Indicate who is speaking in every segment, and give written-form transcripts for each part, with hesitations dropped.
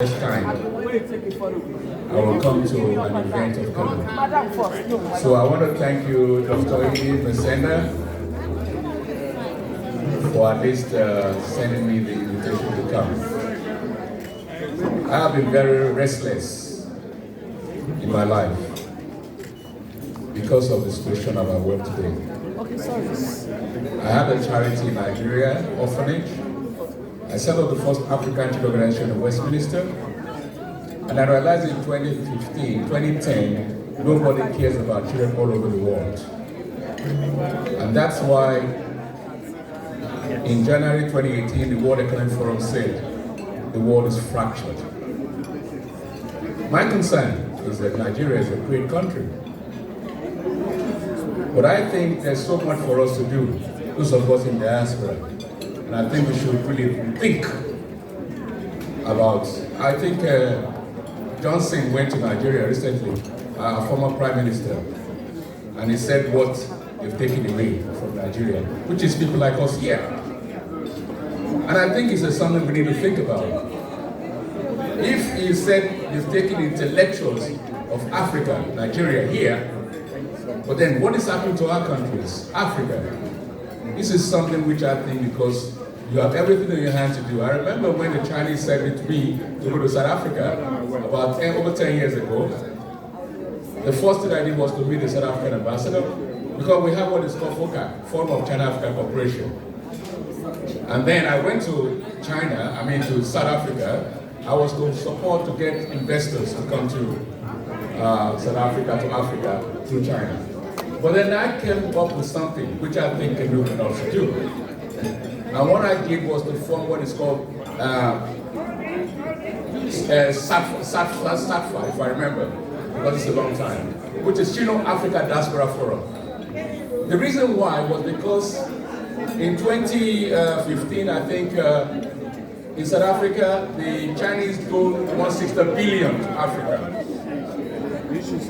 Speaker 1: This time, I will come to an event of CANUK. So I want to thank you, Dr. Edi Mesenda, for at least sending me the invitation to come. I have been very restless in my life because of the situation of our work today. I had a charity in Nigeria, orphanage. I set up the first African Children Organization in Westminster, and I realized in 2010, nobody cares about children all over the world. And that's why in January 2018, the World Economic Forum said the world is fractured. My concern is that Nigeria is a great country. But I think there's so much for us to do, those of us in diaspora. And I think we should really think about, I think Johnson went to Nigeria recently, our former Prime Minister, and he said what they've taken away from Nigeria, which is people like us here. And I think it's something we need to think about. If he said they've taken intellectuals of Africa, Nigeria here, but then what is happening to our countries, Africa? This is something which I think, because you have everything in your hand to do. I remember when the Chinese sent me to go to South Africa about over 10 years ago. The first thing I did was to meet the South African ambassador, because we have what is called FOCA, Forum of China-Africa Cooperation. And then I went to to South Africa. I was to support to get investors to come to South Africa, to Africa, through China. But then I came up with something which I think CANUK can also do. And what I did was to form what is called SATFA, if I remember, because it's a long time, which is Chino-Africa Diaspora Forum. The reason why was because in 2015, I think, in South Africa, the Chinese doned 160 billion to Africa.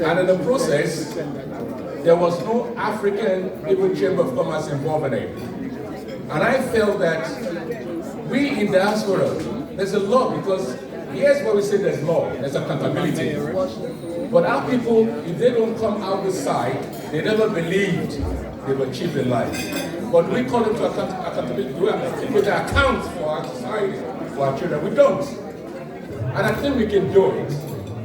Speaker 1: And in the process, there was no African even Chamber of Commerce involved in it. And I felt that we in diaspora, there's a law, because here's where we say there's law, there's accountability. But our people, if they don't come out the side, they never believed they've achieved in life. But we call them to accountability. We have people that account for our society, for our children. We don't. And I think we can do it.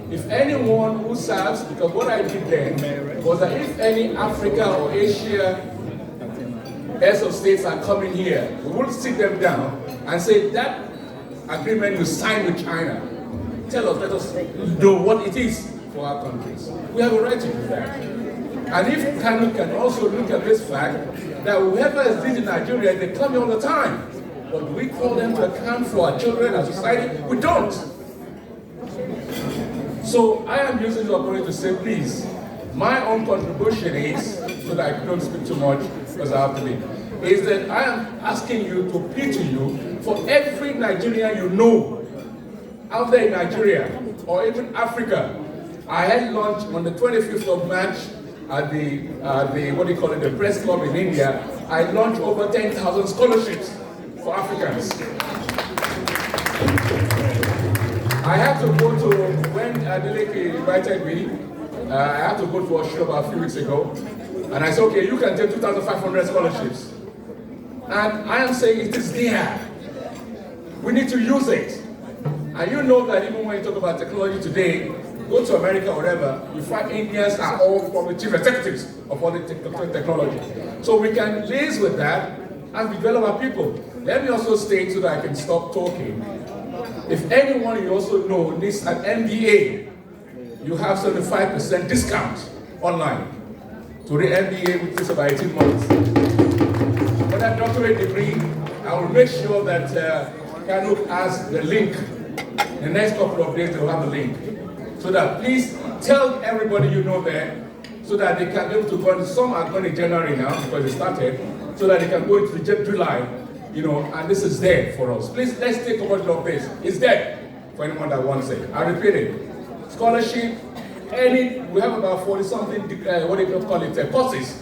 Speaker 1: If anyone who serves, because what I did then was that if any Africa or Asia heads of states are coming here, we will sit them down and say, that agreement you signed with China, tell us, let us know what it is for our countries. We have a right to do that. And if CANUK can also look at this fact that whoever is leading Nigeria, they come here all the time. But we call them to account for our children, our society? We don't. So I am using the opportunity to say, please, my own contribution is, so that I don't speak too much because I have to leave, is that I am asking you to appeal to you for every Nigerian you know out there in Nigeria or even Africa. I had lunch on the 25th of March at the the press club in India. I launched over 10,000 scholarships for Africans. I had to go to, when Adeleke invited me, I had to go to a show about a few weeks ago, and I said, okay, you can take 2,500 scholarships. And I am saying it is there. We need to use it. And you know that even when you talk about technology today, go to America or whatever, you find Indians are all probably chief executives of all the technology. So we can liaise with that and develop our people. Let me also state, so that I can stop talking, if anyone you also know needs an MBA, you have 75% discount online to the MBA, which is about 18 months. For that doctorate degree, I will make sure that CANUK has the link. The next couple of days, they will have the link. So that please tell everybody you know there, so that they can be able to go. Some are going in January now, because they started, so that they can go into July, and this is there for us. Please, let's take a look of this. It's there for anyone that wants it. I repeat it. Scholarship, we have about 40-something, courses.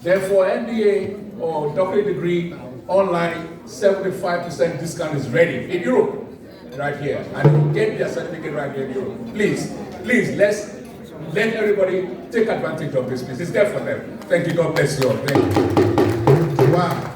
Speaker 1: Therefore, MBA or doctorate degree online, 75% discount is ready in Europe. right here, and they will get their certificate right here in Europe. Please, let everybody take advantage of this. Please, it's there for them. Thank you. God bless you all. Thank you. Wow.